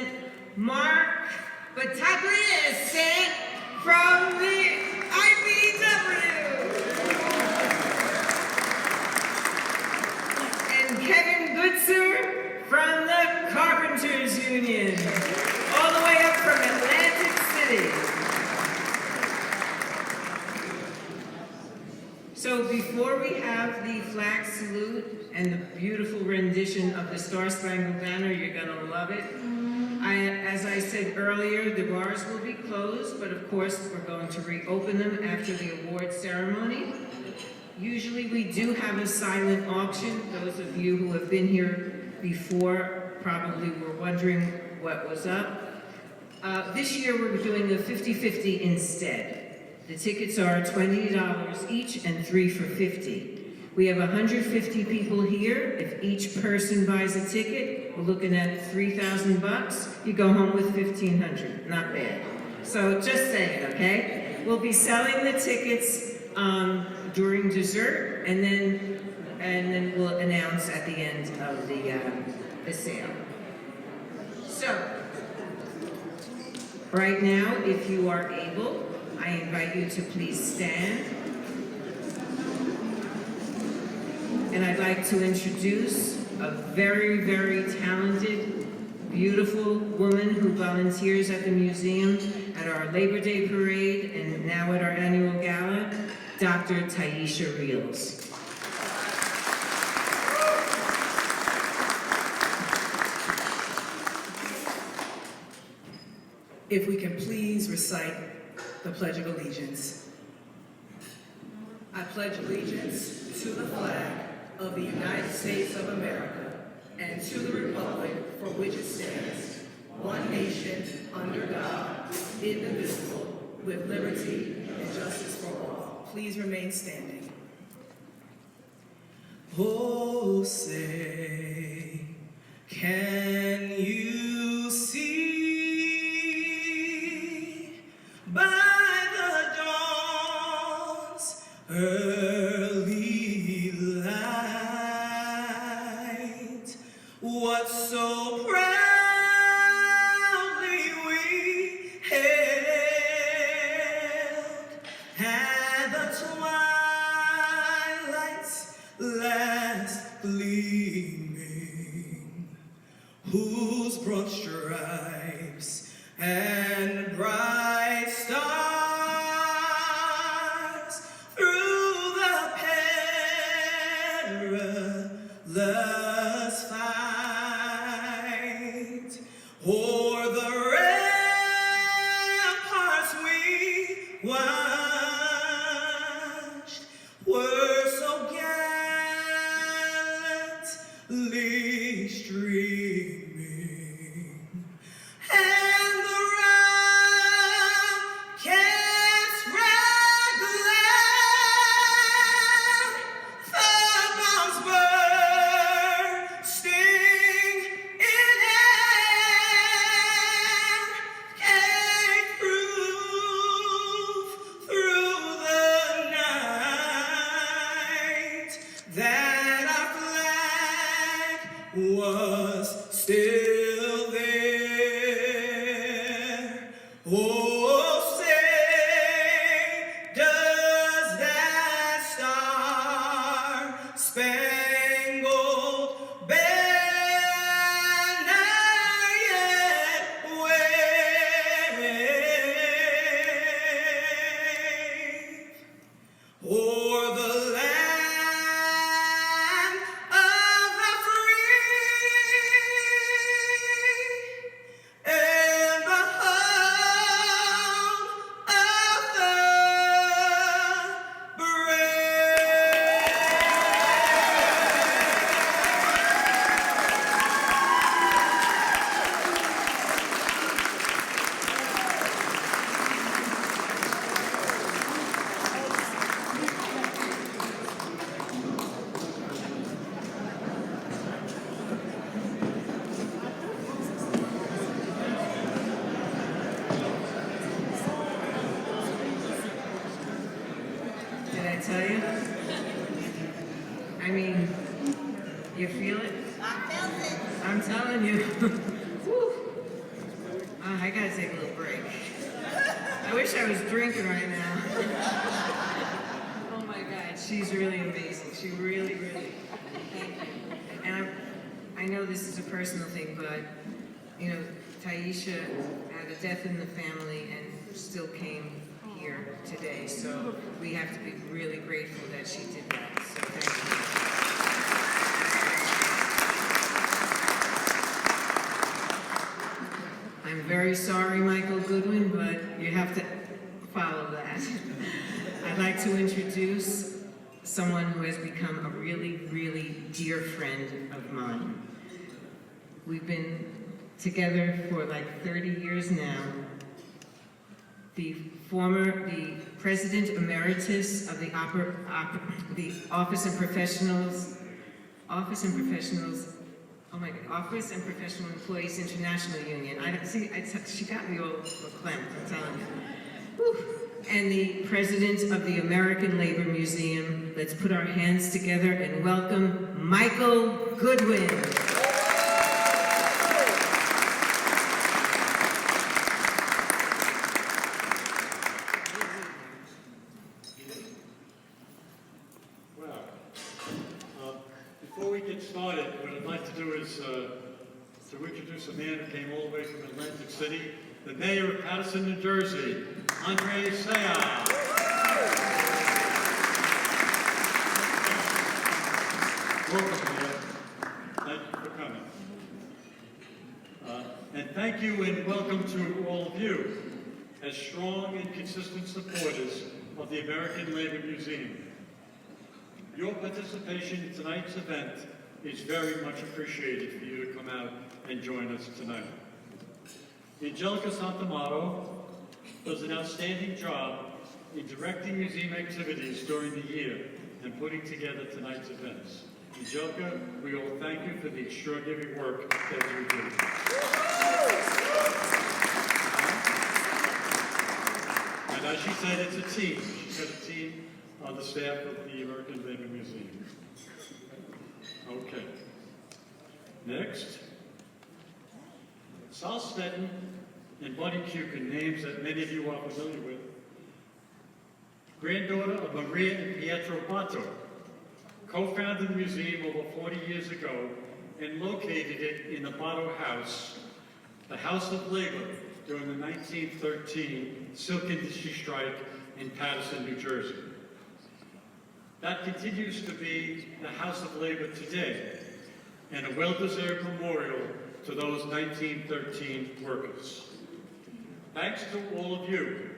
President Mark Battagliese from the IBW. And Kevin Goodsir from the Carpenters Union, all the way up from Atlantic City. So before we have the flag salute and the beautiful rendition of the Star-Spangled Banner, you're gonna love it. As I said earlier, the bars will be closed, but of course we're going to reopen them after the award ceremony. Usually we do have a silent auction. Those of you who have been here before probably were wondering what was up. This year we're doing a 50-50 instead. The tickets are $20 each and 3 for $50. We have 150 people here. If each person buys a ticket, we're looking at 3,000 bucks. You go home with 1,500, not bad. So just saying, okay? We'll be selling the tickets during dessert, and then we'll announce at the end of the sale. So, right now, if you are able, I invite you to please stand. And I'd like to introduce a very, very talented, beautiful woman who volunteers at the museum at our Labor Day parade and now at our annual gala, Dr. Taisha Reels. If we can please recite the Pledge of Allegiance. I pledge allegiance to the flag of the United States of America and to the republic for which it stands, one nation, under God, indivisible, with liberty and justice for all. Please remain standing. Oh, say, can you see by the dawn's early light what so proudly we hailed at the twilight's last gleaming, whose broad stripes and bright stars through the perilous fight o'er the ramparts we watched were so gallantly streaming, and the rockets red glare, the bombs bursting in air, came through the night, that our flag was still there. Oh, say, does that star-spangled banner yet wave o'er the land of the free and the home of the brave? Did I tell you? I mean, you feel it? I felt it. I'm telling you. Whew. Oh, I gotta take a little break. I wish I was drinking right now. Oh my God, she's really amazing. She really, really, thank you. And I know this is a personal thing, but, you know, Taisha had a death in the family and still came here today, so we have to be really grateful that she did that, so thank you. I'm very sorry, Michael Goodwin, but you have to follow that. I'd like to introduce someone who has become a really, really dear friend of mine. We've been together for like 30 years now. The President Emeritus of the Office and Professional Employees International Union. She got me all clamped, I'm telling you. Whew. And the President of the American Labor Museum. Let's put our hands together and welcome Michael Goodwin. Before we get started, what I'd like to do is to introduce a man who came all the way from Atlantic City, the mayor of Paterson, New Jersey, Andre Sayah. Welcome, Mayor. Thank you for coming. And thank you and welcome to all of you as strong and consistent supporters of the American Labor Museum. Your participation in tonight's event is very much appreciated for you to come out and join us tonight. Angelica Santamato does an outstanding job in directing museum activities during the year and putting together tonight's events. Angelica, we all thank you for the extraordinary work that you do. And as she said, it's a team. She's got a team on the staff of the American Labor Museum. Okay. Next. Sal Stetin and Buddy Kukin, names that many of you are familiar with. Granddaughter of Maria and Pietro Batto, co-founded the museum over 40 years ago and located it in the Batto House, the House of Labor, during the 1913 silk industry strike in Paterson, New Jersey. That continues to be the House of Labor today, and a well-deserved memorial to those 1913 workers. Thanks to all of you,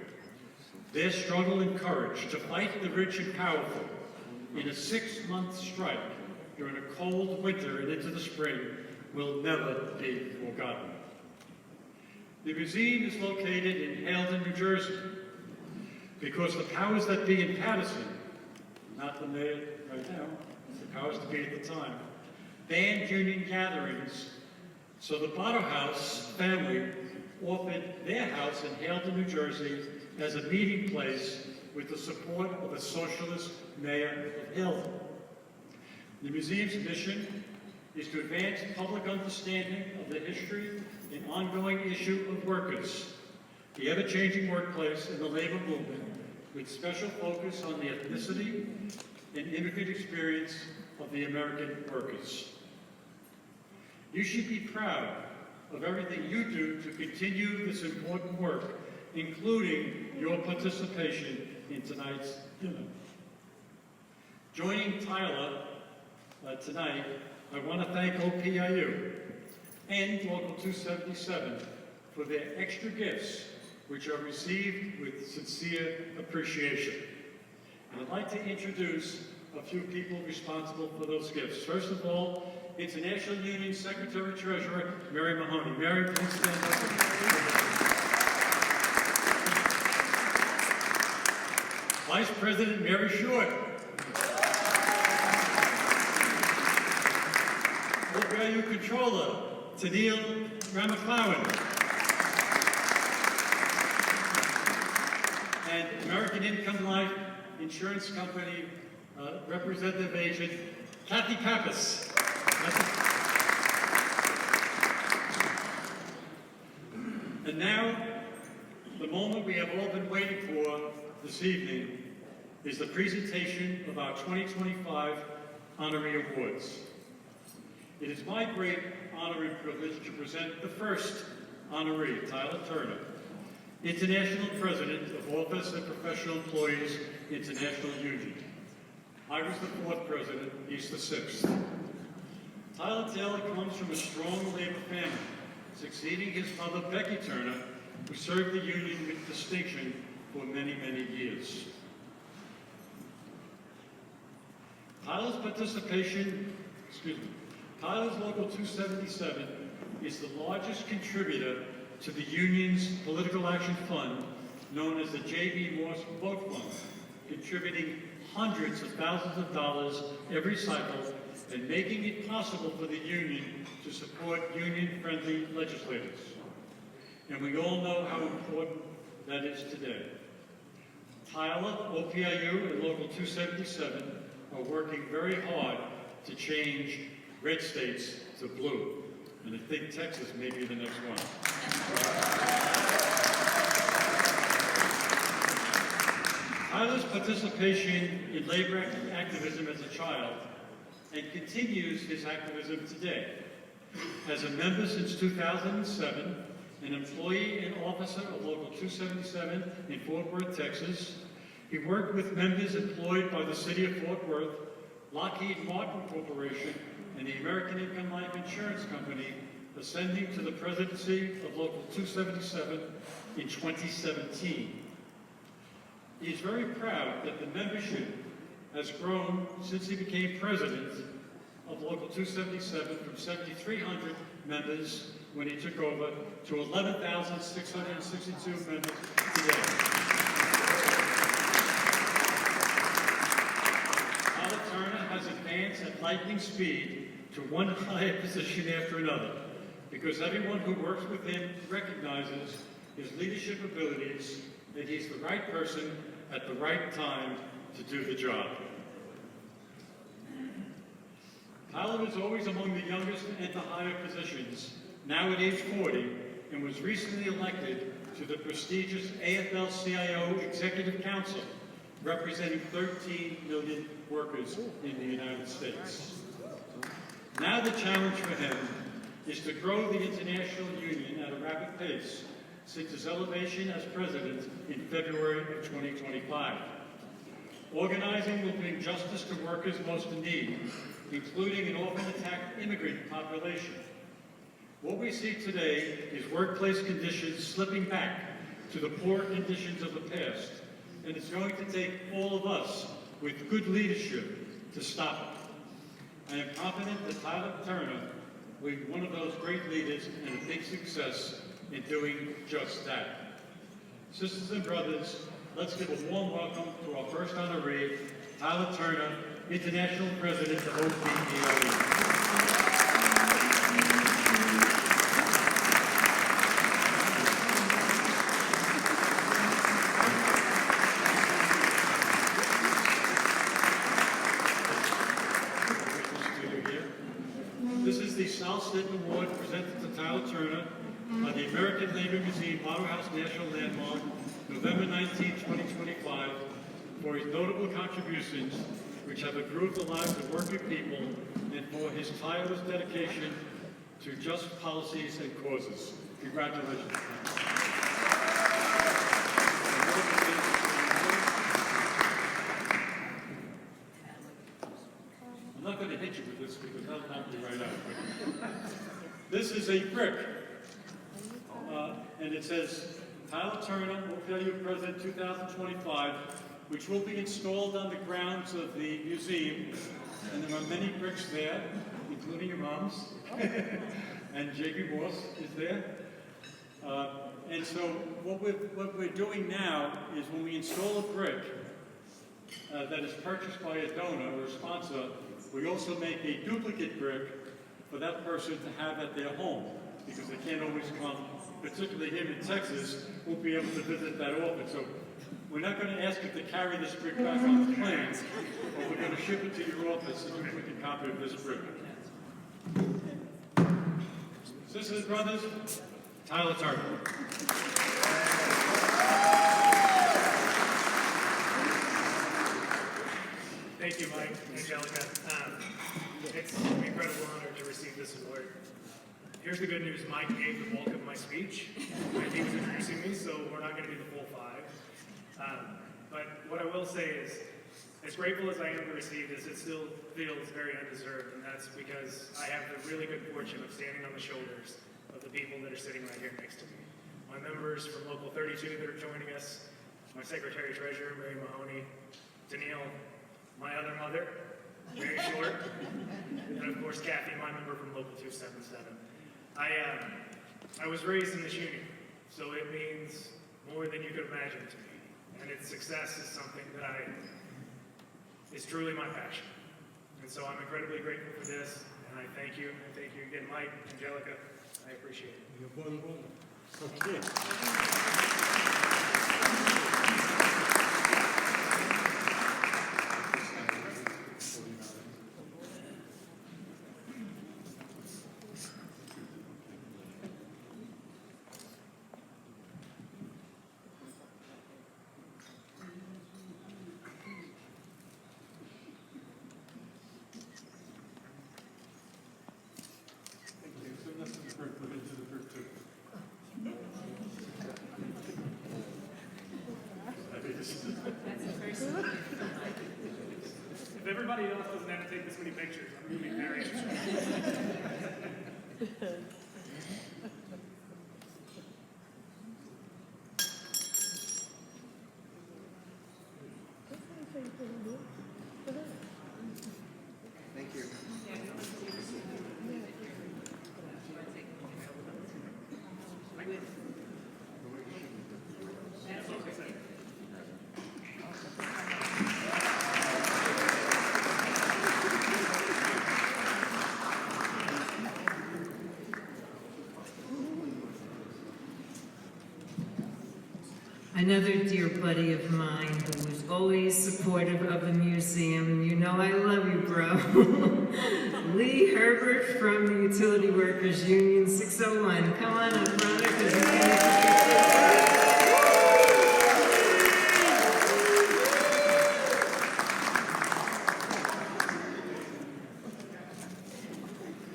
their struggle and courage to fight the rich and powerful in a 6-month strike during a cold winter and into the spring will never be forgotten. The museum is located in Haledon, New Jersey, because the powers that be in Paterson, not the mayor right now, the powers that be at the time, banned union gatherings, so the Batto House family offered their house in Haledon, New Jersey as a meeting place with the support of a socialist mayor of Haledon. The museum's mission is to advance public understanding of the history and ongoing issue of workers, the ever-changing workplace and the labor movement, with special focus on the ethnicity and immigrant experience of the American workers. You should be proud of everything you do to continue this important work, including your participation in tonight's dinner. Joining Tyler tonight, I want to thank OPIU and Local 277 for their extra gifts, which are received with sincere appreciation. And I'd like to introduce a few people responsible for those gifts. First of all, International Union Secretary-Treasurer, Mary Mahoney. Mary, please stand up. Vice President Mary Short. OPIU Controller, Tennille Ramaclowan. And American Income Life Insurance Company Representative Agent, Kathy And now, the moment we have all been waiting for this evening is the presentation of our 2025 Honoree Awards. It is my great honor and privilege to present the first honoree, Tyler Turner, International President of Office and Professional Employees International Union. I was the fourth president, he's the sixth. Tyler Taylor comes from a strong labor family, succeeding his mother, Becky Turner, who served the union with distinction for many, many years. Tyler's Local 277 is the largest contributor to the union's political action fund, known as the J.B. Morse Vote Fund, contributing hundreds of thousands of dollars every cycle and making it possible for the union to support union-friendly legislators. And we all know how important that is today. Tyler, OPIU, and Local 277 are working very hard to change red states to blue. And I think Texas may be the next one. Tyler's participation in labor activism as a child and continues his activism today. As a member since 2007, an employee and officer of Local 277 in Fort Worth, Texas, he worked with members employed by the City of Fort Worth, Lockheed Martin Corporation, and the American Income Life Insurance Company, ascending to the presidency of Local 277 in 2017. He is very proud that the membership has grown since he became president of Local 277 from 7,300 members when he took over to 11,662 members today. Tyler Turner has advanced at lightning speed to one higher position after another, because everyone who works with him recognizes his leadership abilities, that he's the right person at the right time to do the job. Tyler was always among the youngest and the higher positions, now at age 40, and was recently elected to the prestigious AFL-CIO Executive Council, representing 13 million workers in the United States. Now the challenge for him is to grow the international union at a rapid pace since his elevation as president in February of 2025. Organizing will bring justice to workers most in need, including an often attacked immigrant population. What we see today is workplace conditions slipping back to the poor conditions of the past, and it's going to take all of us with good leadership to stop it. I am confident that Tyler Turner will be one of those great leaders and a big success in doing just that. Sisters and brothers, let's give a warm welcome to our first honoree, Tyler Turner, International President of OPIU. This is the South Stetin Award presented to Tyler Turner by the American Labor Museum Battagliese National Landmark, November 19, 2025, for his notable contributions which have improved the lives of working people and for his tireless dedication to just policies and causes. Congratulations. I'm not going to hit you with this because that'll knock you right out. This is a brick, and it says, Tyler Turner, OPIU President 2025, which will be installed on the grounds of the museum. And there are many bricks there, including your mom's. And J.B. Morse is there. And so what we're doing now is when we install a brick that is purchased by a donor or a sponsor, we also make a duplicate brick for that person to have at their home, because they can't always come, particularly here in Texas, won't be able to visit that often. So we're not going to ask you to carry this brick back on the plane, but we're going to ship it to your office and you can copy of this brick. Sisters and brothers, Tyler Turner. Thank you, Mike, Angelica. It's an incredible honor to receive this award. Here's the good news: Mike gave the bulk of my speech when he was introducing me, so we're not going to do the full 5. But what I will say is, as grateful as I am to receive this, it still feels very undeserved, and that's because I have the really good fortune of standing on the shoulders of the people that are sitting right here next to me. My members from Local 32 that are joining us, my Secretary-Treasurer, Mary Mahoney, Danielle, my other mother, Mary Short, and of course Kathy, my member from Local 277. I was raised in this union, so it means more than you could imagine to me. And its success is something that is truly my passion. And so I'm incredibly grateful for this, and I thank you. And thank you again, Mike, Angelica. I appreciate it. You're more than welcome. Okay. If everybody else doesn't have to take this many pictures, I'm going to be very upset. Thank you. Another dear buddy of mine who was always supportive of the museum. You know I love you, bro. Lee Herbert from the Utility Workers Union 601. Come on up, brother, because you're going to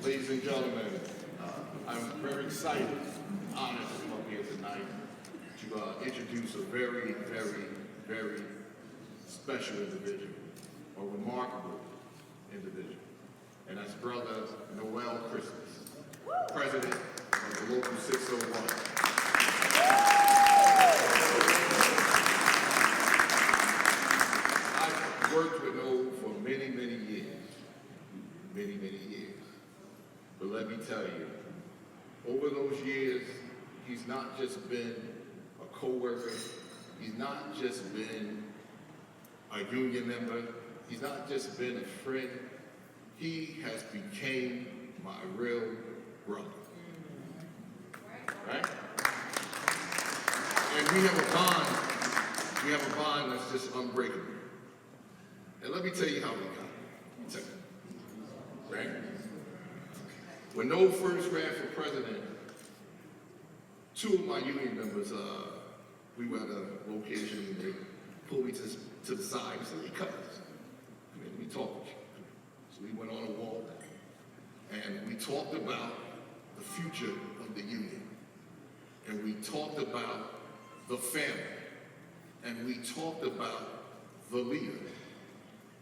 Ladies and gentlemen, I'm very excited, honored to come here tonight to introduce a very, very, very special individual, a remarkable individual, and that's Brother Noel Christmas, President of the Local 601. I've worked with Noel for many, many years. Many, many years. But let me tell you, over those years, he's not just been a co-worker, he's not just been a union member, he's not just been a friend, he has became my real brother. Right? And we have a bond that's just unbreakable. And let me tell you how we got it. Right? When Noel first ran for president, 2 of my union members, we were at a location and they pulled me to the side and said, "Hey, cuz, come here, let me talk with you." So we went on a walk and we talked about the future of the union. And we talked about the family. And we talked about the leader.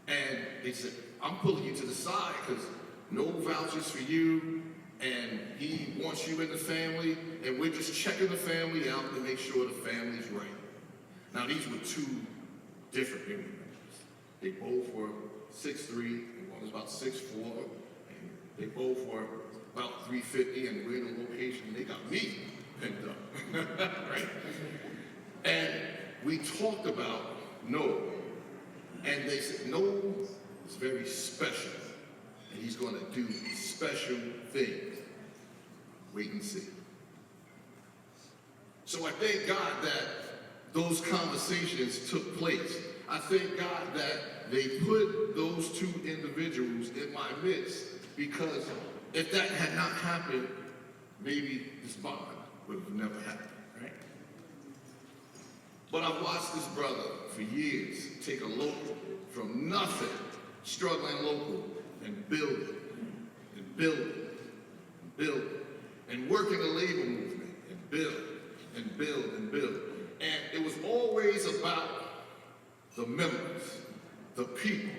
And they said, "I'm pulling you to the side because Noel vouches for you, and he wants you in the family, and we're just checking the family out to make sure the family's right." Now, these were 2 different union members. They both were 6'3", and one was about 6'4", and they both were about 350, and we're in a location, and they got me pinned up, right? And we talked about Noel, and they said, "Noel is very special. And he's going to do special things. Wait and see." So I thank God that those conversations took place. I thank God that they put those 2 individuals in my midst, because if that had not happened, maybe this bond would have never happened, right? But I've watched this brother for years take a local from nothing, struggling local, and build it, and build it, and build it, and work in the labor movement, and build, and build, and build. And it was always about the members, the people,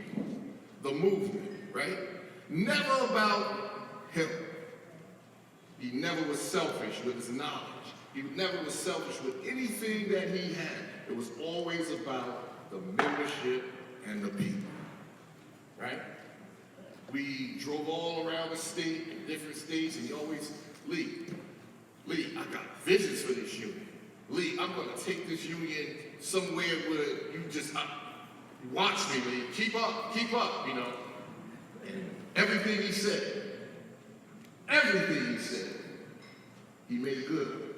the movement, right? Never about him. He never was selfish with his knowledge. He never was selfish with anything that he had. It was always about the membership and the people, right? We drove all around the state, in different states, and he always, Lee, I got visions for this union. Lee, I'm gonna take this union somewhere where you just, watch me, Lee, keep up, you know. Everything he said, he made good.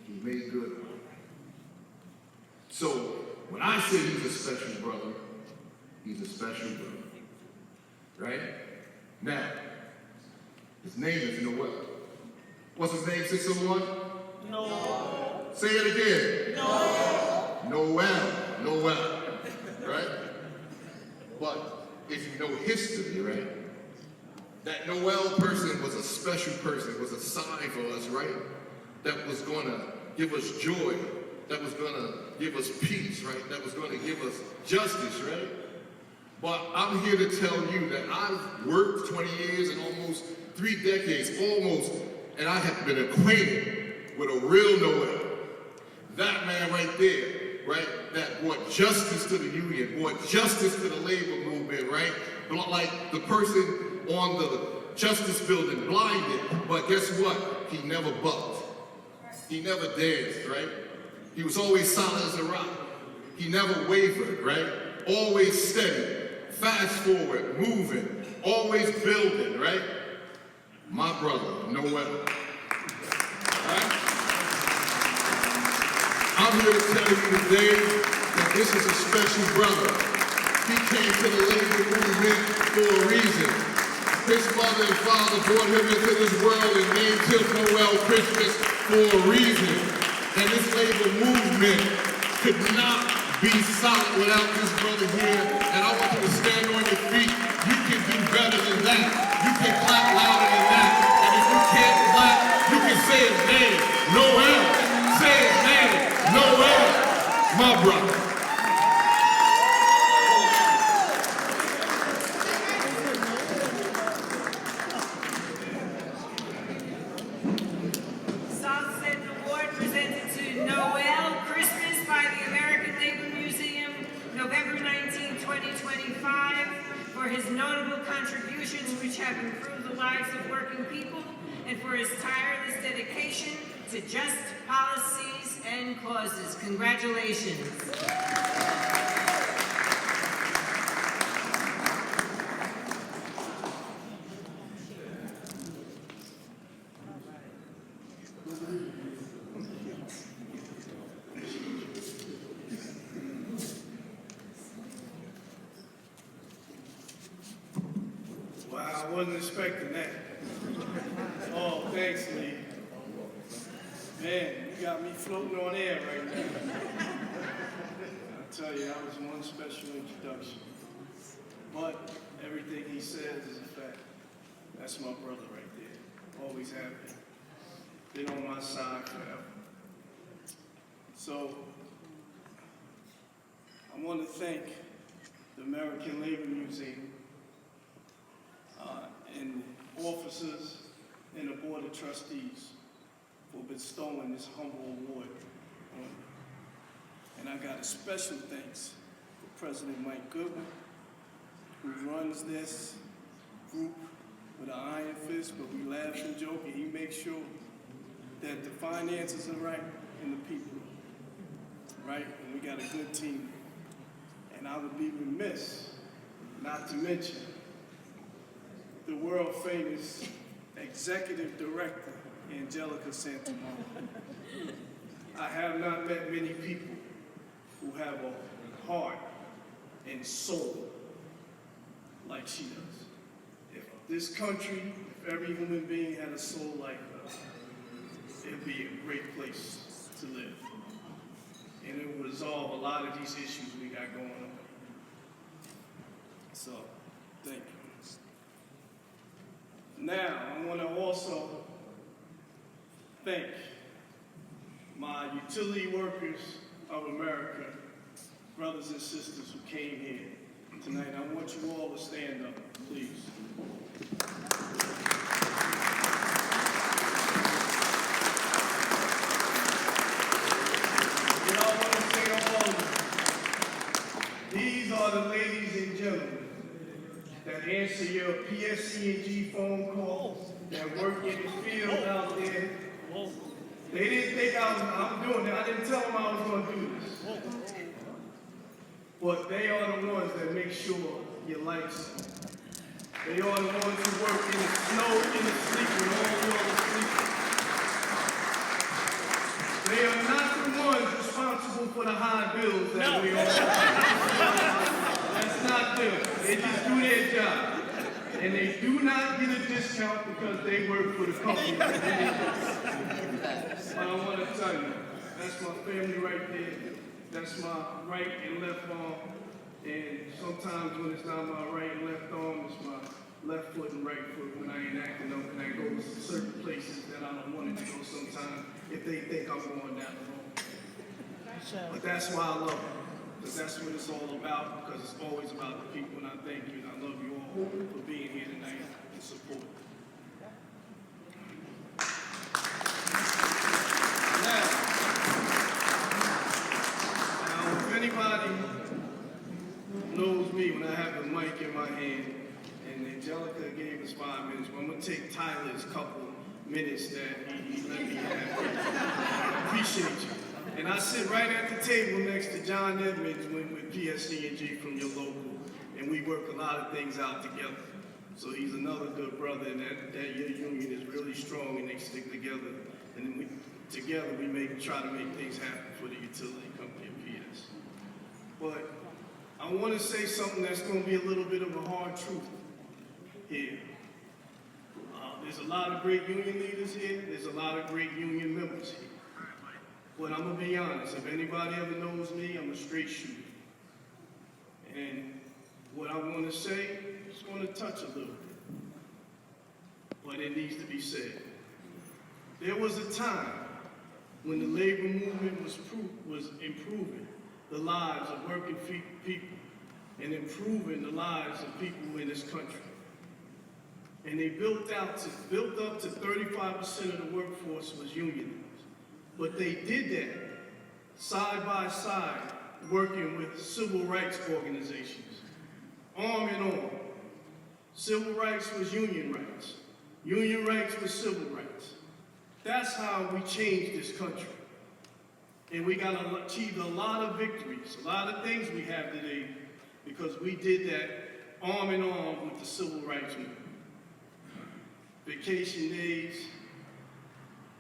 He made good. So when I say he's a special brother, he's a special brother, right? Now, his name is Noel. What's his name, 601? No. Say it again. No. Noel, right? But if you know history, right? That Noel person was a special person, was a sign for us, right? That was gonna give us joy, that was gonna give us peace, right? That was gonna give us justice, right? But I'm here to tell you that I've worked 20 years and almost 3 decades, and I have been acquainted with a real Noel. That man right there, right? That brought justice to the union, brought justice to the labor movement, right? Like the person on the Justice Building blinded, but guess what? He never bucked. He never danced, right? He was always solid as a rock. He never wavered, right? Always steady, fast forward, moving, always building, right? My brother, Noel. Right? I'm here to tell you today that this is a special brother. He came to the labor movement for a reason. His mother and father brought him into this world and named him Noel Christmas for a reason. And this labor movement could not be solid without this brother here. And I want you to stand on your feet. You can do better than that. You can clap louder than that. And if you can't clap, you can say his name, Noel. Say his name, Noel, my brother. For his notable contributions which have improved the lives of working people, and for his tireless dedication to just policies and causes. Congratulations. Wow, I wasn't expecting that. Oh, thanks, Lee. Man, you got me floating on air right now. I tell you, that was one special introduction. But everything he says is a fact. That's my brother right there. Always have been. Been on my side forever. So, I want to thank the American Labor Museum and officers and the Board of Trustees for bestowing this humble award on me. And I got a special thanks for President Mike Goodwin, who runs this group with an iron fist, but we laugh and joke, and he makes sure that the finances are right and the people are right, and we got a good team. And I would be remiss not to mention the world famous executive director, Angelica Santamon. I have not met many people who have a heart and soul like she does. If this country, if every human being had a soul like her, it'd be a great place to live. And it will resolve a lot of these issues we got going on. So, thank you. Now, I want to also thank my utility workers of America, brothers and sisters who came here tonight. I want you all to stand up, please. And I want to say to all of you, these are the ladies and gentlemen that answer your PSC&G phone calls, that work in the field out there. They didn't think I'm doing it. I didn't tell them I was going to do this. But they are the ones that make sure your lights on. They are the ones who work in the snow, in the sleep, when all you are asleep. They are not the ones responsible for the high bills that we all have. That's not them. They just do their job. And they do not get a discount because they work for the company. But I want to tell you, that's my family right there. That's my right and left arm. And sometimes when it's not my right and left arm, it's my left foot and right foot when I ain't acting up and I go to certain places that I don't want it to go sometimes if they think I'm going down the road. But that's why I love it. Because that's what it's all about, because it's always about the people, and I thank you, and I love you all for being here tonight and support. Now, if anybody knows me when I have the mic in my hand, and Angelica gave us 5 minutes, but I'm going to take Tyler's couple minutes that he let me have. I appreciate you. And I sit right at the table next to John Edmonds with PSC&G from your local, and we work a lot of things out together. So he's another good brother, and that your union is really strong, and they stick together. And then together we try to make things happen for the utility company of PS. But I want to say something that's going to be a little bit of a hard truth here. There's a lot of great union leaders here. There's a lot of great union members here. But I'm going to be honest, if anybody ever knows me, I'm a straight shooter. And what I want to say is going to touch a little bit. But it needs to be said. There was a time when the labor movement was improving the lives of working people and improving the lives of people in this country. And they built up to 35% of the workforce was unionized. But they did that side by side, working with civil rights organizations, arm in arm. Civil rights was union rights. Union rights was civil rights. That's how we changed this country. And we achieved a lot of victories, a lot of things we have today, because we did that arm in arm with the civil rights movement. Vacation days,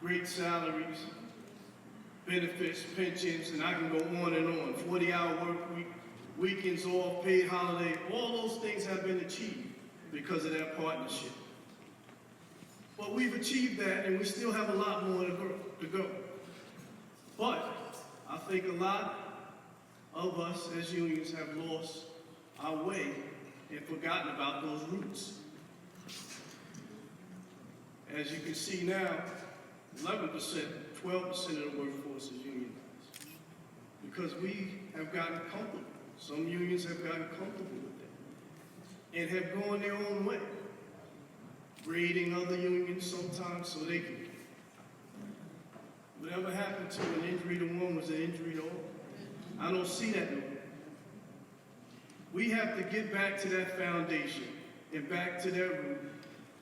great salaries, benefits, pensions, and I can go on and on. 40-hour work week, weekends off, paid holiday, all those things have been achieved because of that partnership. But we've achieved that, and we still have a lot more to go. But I think a lot of us as unions have lost our way and forgotten about those roots. As you can see now, 11%, 12% of the workforce is unionized. Because we have gotten comfortable. Some unions have gotten comfortable with that and have gone their own way, raiding other unions sometimes so they can. Whatever happened to an injury to one was an injury to all. I don't see that no more. We have to get back to that foundation and back to that root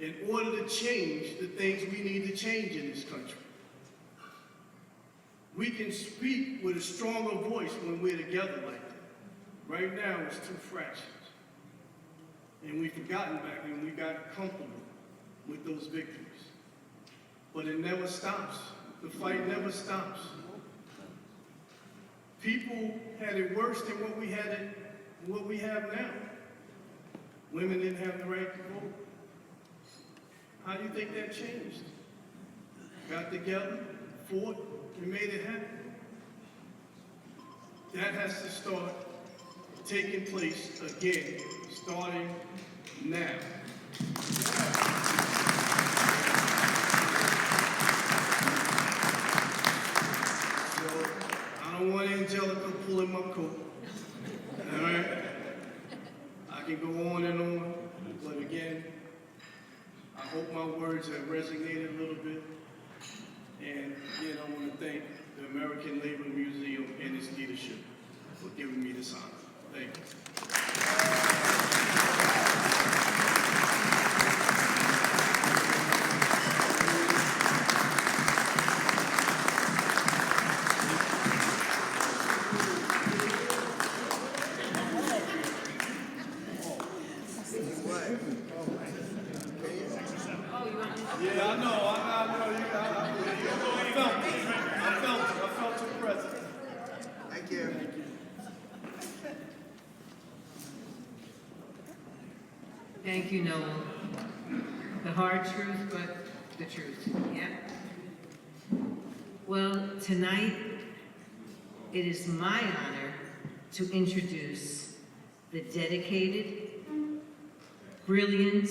in order to change the things we need to change in this country. We can speak with a stronger voice when we're together like that. Right now, it's two fractions. And we've forgotten back and we got comfortable with those victories. But it never stops. The fight never stops. People had it worse than what we have now. Women didn't have the right to vote. How do you think that changed? Got together, fought and made it happen. That has to start taking place again, starting now. So, I don't want Angelica pulling my coat. All right? I can go on and on, but again, I hope my words have resonated a little bit. And again, I want to thank the American Labor Museum and its leadership for giving me this honor. Thank you. Yeah, I know. I felt your presence. Thank you. Thank you, Noel. The hard truth, but the truth, yeah? Well, tonight, it is my honor to introduce the dedicated, brilliant,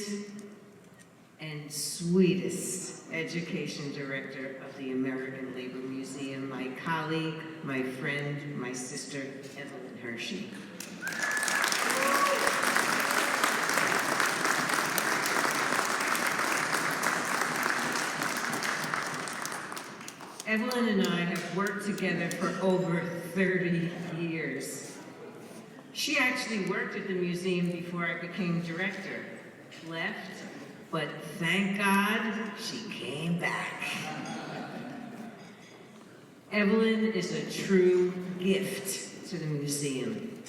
and sweetest education director of the American Labor Museum, my colleague, my friend, my sister, Evelyn Hershey. Evelyn and I have worked together for over 30 years. She actually worked at the museum before I became director. Left, but thank God she came back. Evelyn is a true gift to the museum.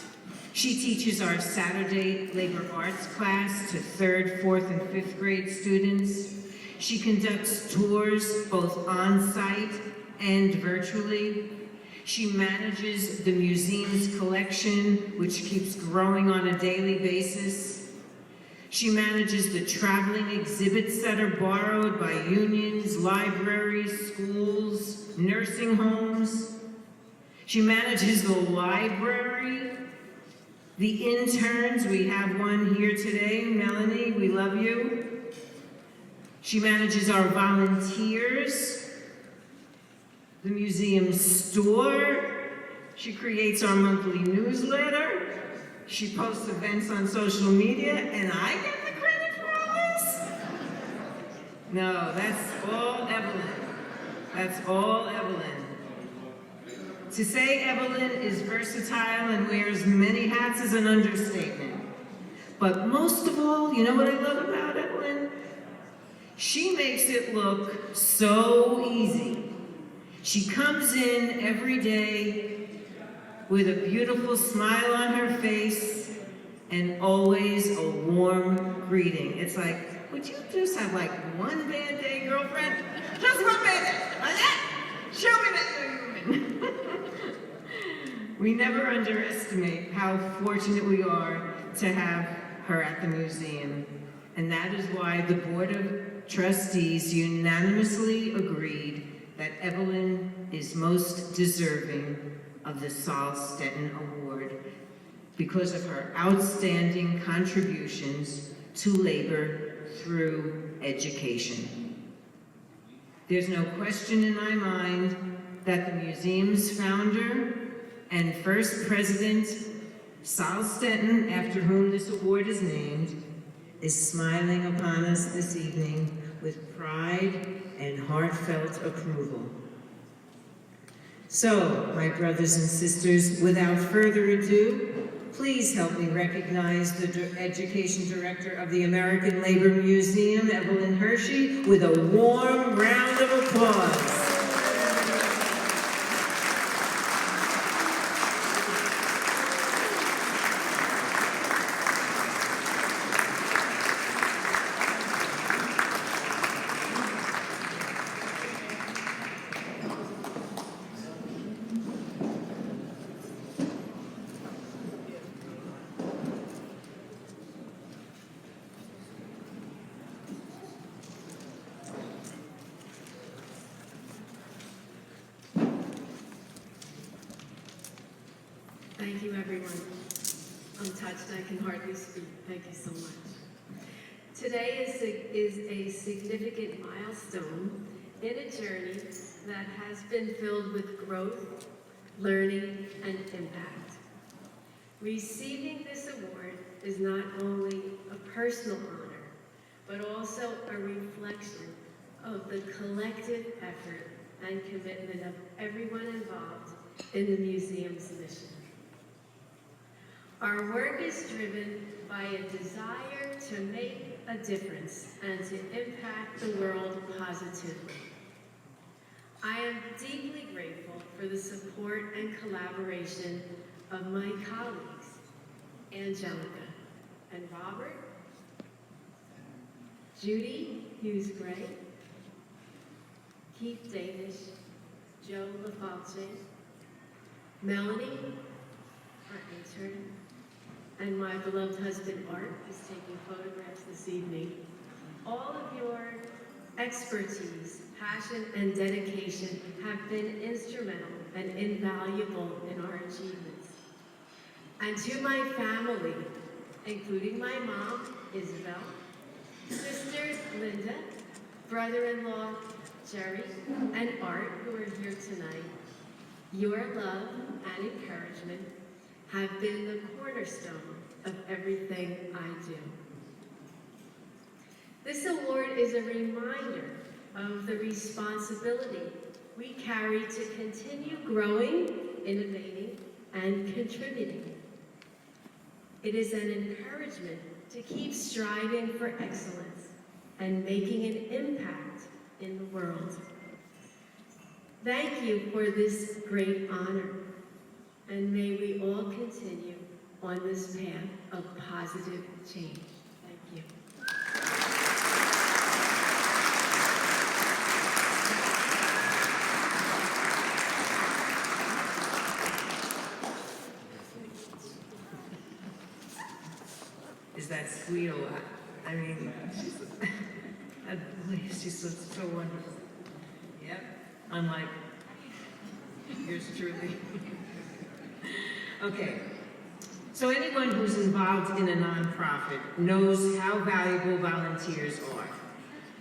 She teaches our Saturday labor arts class to 3rd, 4th, and 5th grade students. She conducts tours both on-site and virtually. She manages the museum's collection, which keeps growing on a daily basis. She manages the traveling exhibits that are borrowed by unions, libraries, schools, nursing homes. She manages the library, the interns. We have one here today, Melanie, we love you. She manages our volunteers, the museum store. She creates our monthly newsletter. She posts events on social media, and I get the credit for all this? No, that's all Evelyn. That's all Evelyn. To say Evelyn is versatile and wears many hats is an understatement. But most of all, you know what I love about Evelyn? She makes it look so easy. She comes in every day with a beautiful smile on her face and always a warm greeting. It's like, would you just have like one bad day, girlfriend? Just one bad day, like that? Show me that you're human. We never underestimate how fortunate we are to have her at the museum. And that is why the Board of Trustees unanimously agreed that Evelyn is most deserving of the Sol Stetin Award because of her outstanding contributions to labor through education. There's no question in my mind that the museum's founder and first president, Sol Stetin, after whom this award is named, is smiling upon us this evening with pride and heartfelt approval. So, my brothers and sisters, without further ado, please help me recognize the Education Director of the American Labor Museum, Evelyn Hershey, with a warm round of applause. Thank you, everyone. I'm touched. I can hardly speak. Thank you so much. Today is a significant milestone in a journey that has been filled with growth, learning, and impact. Receiving this award is not only a personal honor, but also a reflection of the collective effort and commitment of everyone involved in the museum's mission. Our work is driven by a desire to make a difference and to impact the world positively. I am deeply grateful for the support and collaboration of my colleagues, Angelica and Robert, Judy Hughes-Gray, Keith Danish, Joe LaFalce, Melanie, our intern, and my beloved husband Art, who's taking photographs this evening. All of your expertise, passion, and dedication have been instrumental and invaluable in our achievements. And to my family, including my mom, Isabel, sisters Linda, brother-in-law Jerry, and Art, who are here tonight, your love and encouragement have been the cornerstone of everything I do. This award is a reminder of the responsibility we carry to continue growing, innovating, and contributing. It is an encouragement to keep striving for excellence and making an impact in the world. Thank you for this great honor, and may we all continue on this path of positive change. Thank you. Is that sweet a lot? I mean, I believe she's so wonderful. Yep, unlike yours truly. Okay, so anyone who's involved in a nonprofit knows how valuable volunteers are.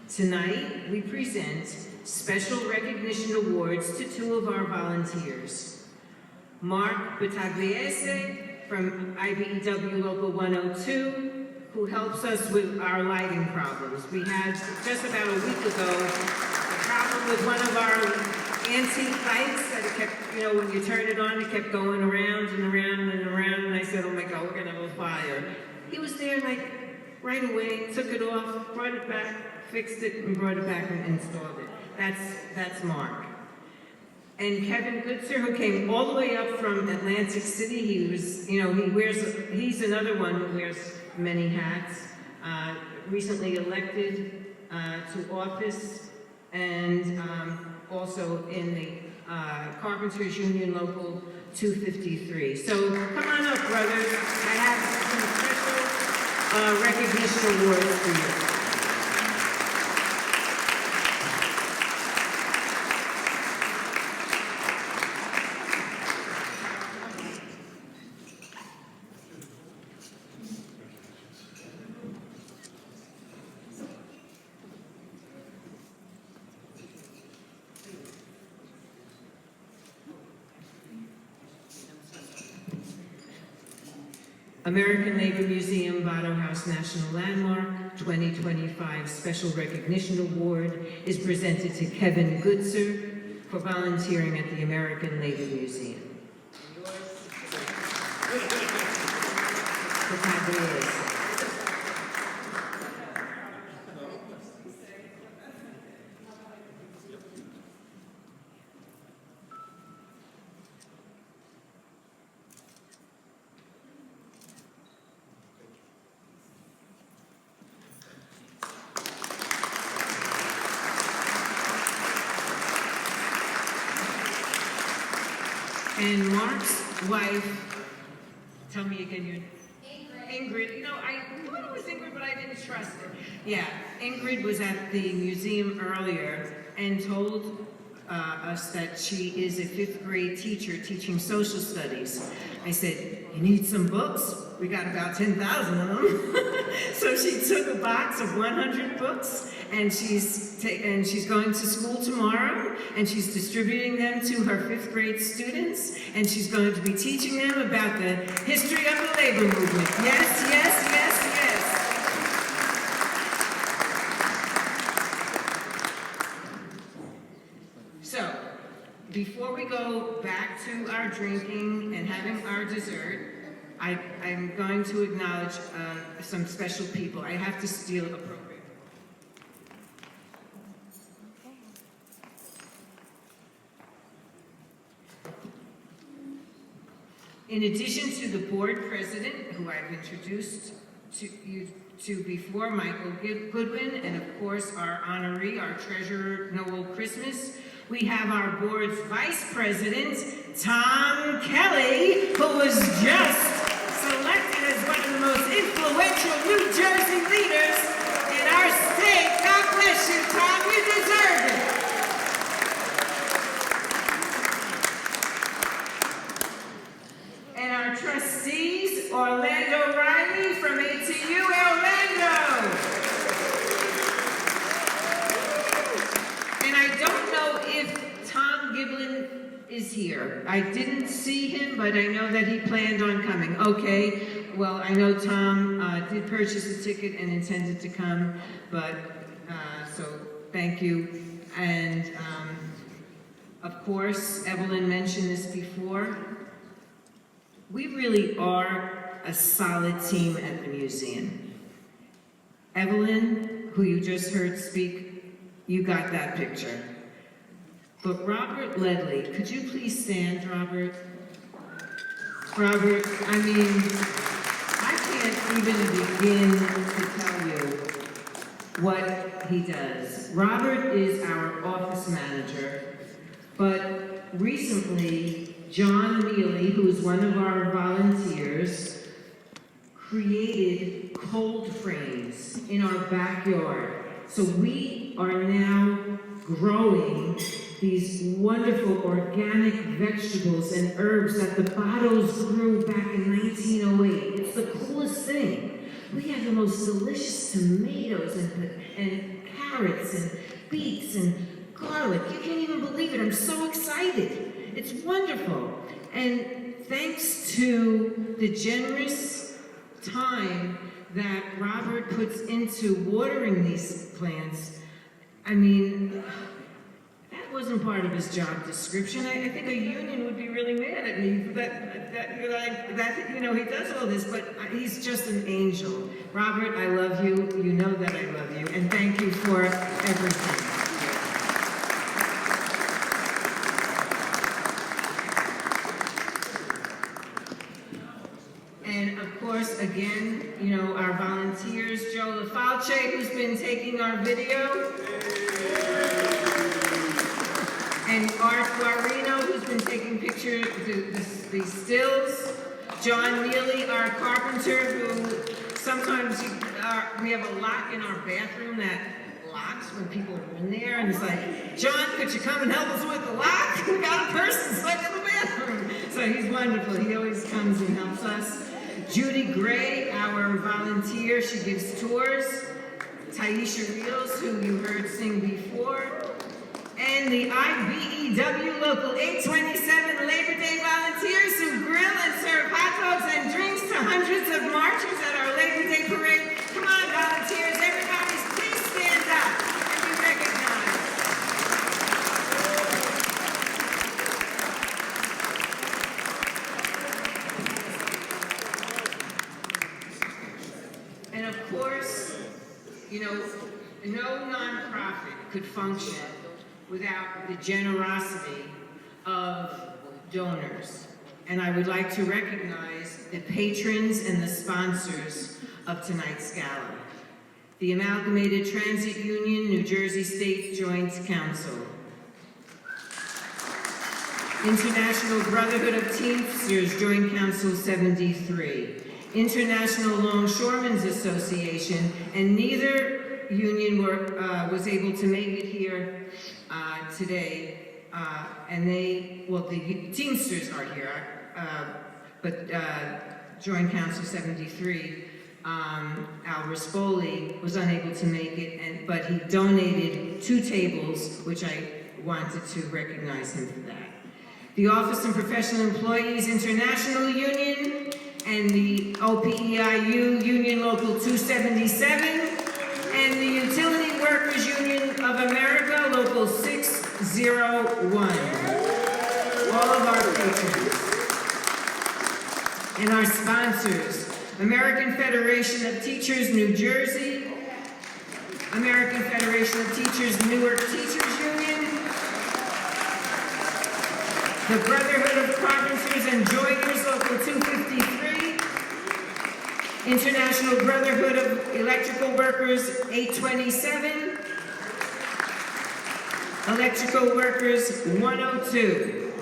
Tonight, we present special recognition awards to two of our volunteers. Mark Battagliese from IBEW Local 102, who helps us with our lighting problems. We had just about a week ago a problem with one of our antique lights that it kept, you know, when you turn it on, it kept going around and around and around, and I said, oh my God, we're gonna have a fire. He was there like right away, took it off, brought it back, fixed it, and brought it back and installed it. That's Mark. And Kevin Goodsir, who came all the way up from Atlantic City, he was, you know, he's another one who wears many hats, recently elected to office, and also in the Carpenters Union Local 253. So come on up, brothers. I have some special recognition awards for you. American Labor Museum Botto House National Landmark 2025 Special Recognition Award is presented to Kevin Goodsir for volunteering at the American Labor Museum. Battagliese. And Mark's wife, tell me again your Ingrid. You know, I thought it was Ingrid, but I didn't trust it. Yeah, Ingrid was at the museum earlier and told us that she is a 5th grade teacher teaching social studies. I said, you need some books? We got about 10,000 of them. So she took a box of 100 books, and she's going to school tomorrow, and she's distributing them to her 5th grade students, and she's going to be teaching them about the history of the labor movement. Yes, yes, yes, yes. So, before we go back to our drinking and having our dessert, I'm going to acknowledge some special people. I have to steal a program. In addition to the board president, who I've introduced to you to before, Michael Goodwin, and of course our honoree, our treasurer, Noel Christmas, we have our board's vice president, Tom Kelly, who was just selected as one of the most influential New Jersey leaders in our state. God bless you, Tom, you deserve it. And our trustees, Orlando Riley from ATU Orlando. And I don't know if Tom Giblin is here. I didn't see him, but I know that he planned on coming. Okay, well, I know Tom did purchase a ticket and intended to come, but, so, thank you. And, of course, Evelyn mentioned this before. We really are a solid team at the museum. Evelyn, who you just heard speak, you got that picture. But Robert Ledley, could you please stand, Robert? Robert, I mean, I can't even begin to tell you what he does. Robert is our office manager, but recently, John Neely, who is one of our volunteers, created cold frames in our backyard. So we are now growing these wonderful organic vegetables and herbs that the Bottos grew back in 1908. It's the coolest thing. We have the most delicious tomatoes and carrots and beets and garlic. You can't even believe it. I'm so excited. It's wonderful. And thanks to the generous time that Robert puts into watering these plants, I mean, that wasn't part of his job description. I think a union would be really mad at me that you know, he does all this, but he's just an angel. Robert, I love you. You know that I love you. And thank you for everything. And of course, again, you know, our volunteers, Joe LaFalce, who's been taking our video, and Art Guarino, who's been taking pictures, the stills, John Neely, our carpenter, who sometimes we have a lock in our bathroom that locks when people are in there, and it's like, John, could you come and help us with the lock? We got a person stuck in the bathroom. So he's wonderful. He always comes and helps us. Judy Gray, our volunteer, she gives tours. Taisha Rios, who you heard sing before. And the IBEW Local 827 Labor Day volunteers who grill and serve hot dogs and drinks to hundreds of marchers at our Labor Day parade. Come on, volunteers, everybody, please stand up and be recognized. And of course, you know, no nonprofit could function without the generosity of donors. And I would like to recognize the patrons and the sponsors of tonight's gala. The Amalgamated Transit Union, New Jersey State Joint Council. International Brotherhood of Teamsters, Joint Council 73. International Longshoremen's Association, and neither union was able to make it here today. and the Teamsters are here, but Joint Council 73, Al Rispoli was unable to make it, but he donated 2 tables, which I wanted to recognize him for that. The Office and Professional Employees International Union and the OPEIU Union Local 277 and the Utility Workers Union of America Local 601. All of our patrons. And our sponsors, American Federation of Teachers, New Jersey, American Federation of Teachers, Newark Teachers Union, the Brotherhood of Carpenters and Joiners, Local 253, International Brotherhood of Electrical Workers, 827, Electrical Workers, 102,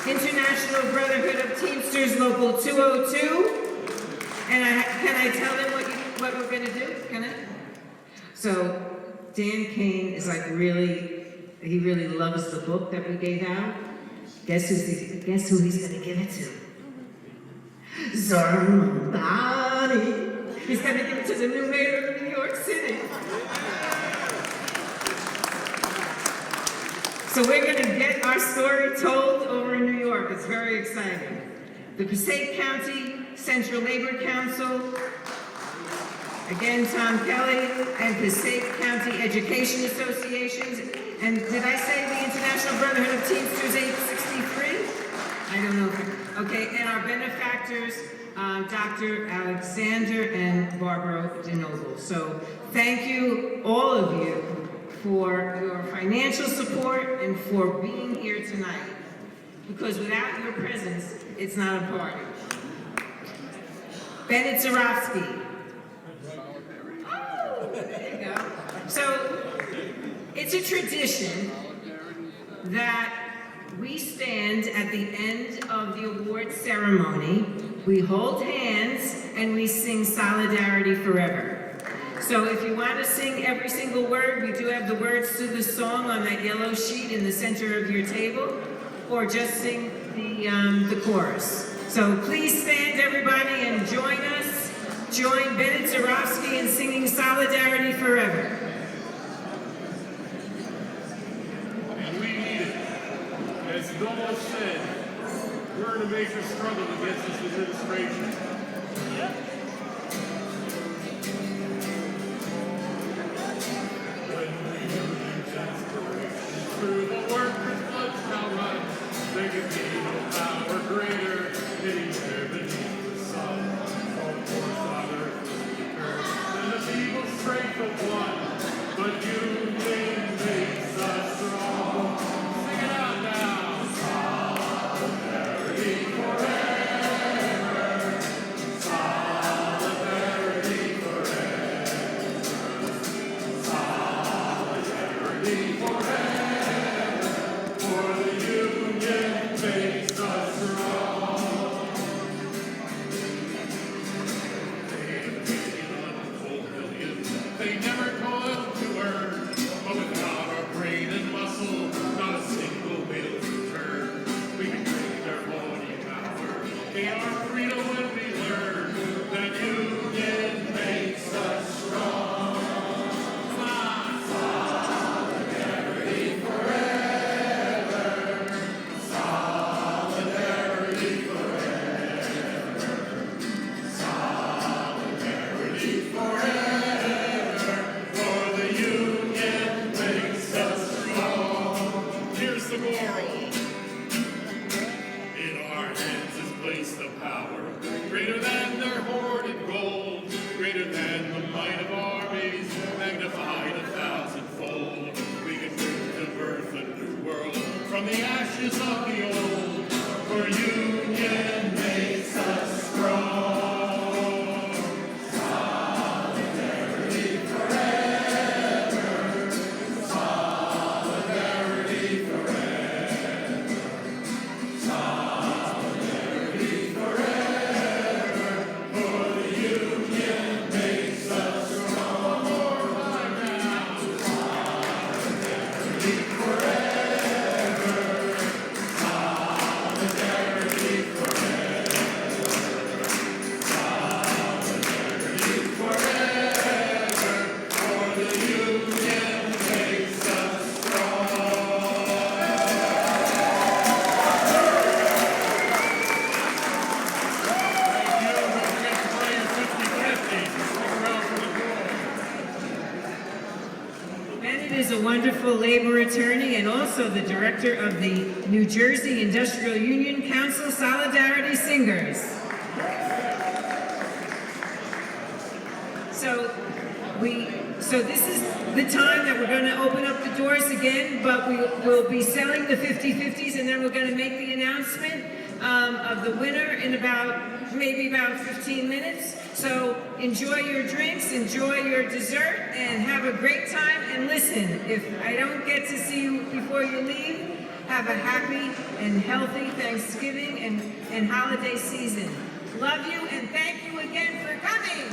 International Brotherhood of Teamsters, Local 202, and can I tell them what we're going to do? Can I? So, Dan Kane is like he really loves the book that we gave out. Guess who he's going to give it to? Somebody. He's going to give it to the new mayor of New York City. So we're going to get our story told over in New York. It's very exciting. The Passaic County Central Labor Council, again, Tom Kelly, and Passaic County Education Associations. And did I say the International Brotherhood of Teamsters 863? I don't know. Okay, and our benefactors, Dr. Alexander and Barbara DeNoble. So thank you, all of you, for your financial support and for being here tonight. Because without your presence, it's not a party. Bennett Zarofsky. Oh, there you go. So, it's a tradition that we stand at the end of the award ceremony, we hold hands, and we sing Solidarity Forever. So if you want to sing every single word, we do have the words to the song on that yellow sheet in the center of your table, or just sing the chorus. So please stand, everybody, and join us. Join Bennett Zarofsky in singing Solidarity Forever. And we need it. As Noel said, we're in a major struggle against this administration. Through the workers' blood shall run, there can be no power greater, anywhere beneath the sun. All force on earth will be cursed, and the people's strength of one, but union makes us strong. Sing it out now. Solidarity forever. Solidarity forever. Solidarity forever. Solidarity forever. labor attorney and also the director of the New Jersey Industrial Union Council Solidarity Singers. So this is the time that we're going to open up the doors again, but we'll be selling the 50/50s, and then we're going to make the announcement of the winner in maybe about 15 minutes. So enjoy your drinks, enjoy your dessert, and have a great time. And listen, if I don't get to see you before you leave, have a happy and healthy Thanksgiving and holiday season. Love you, and thank you again for coming.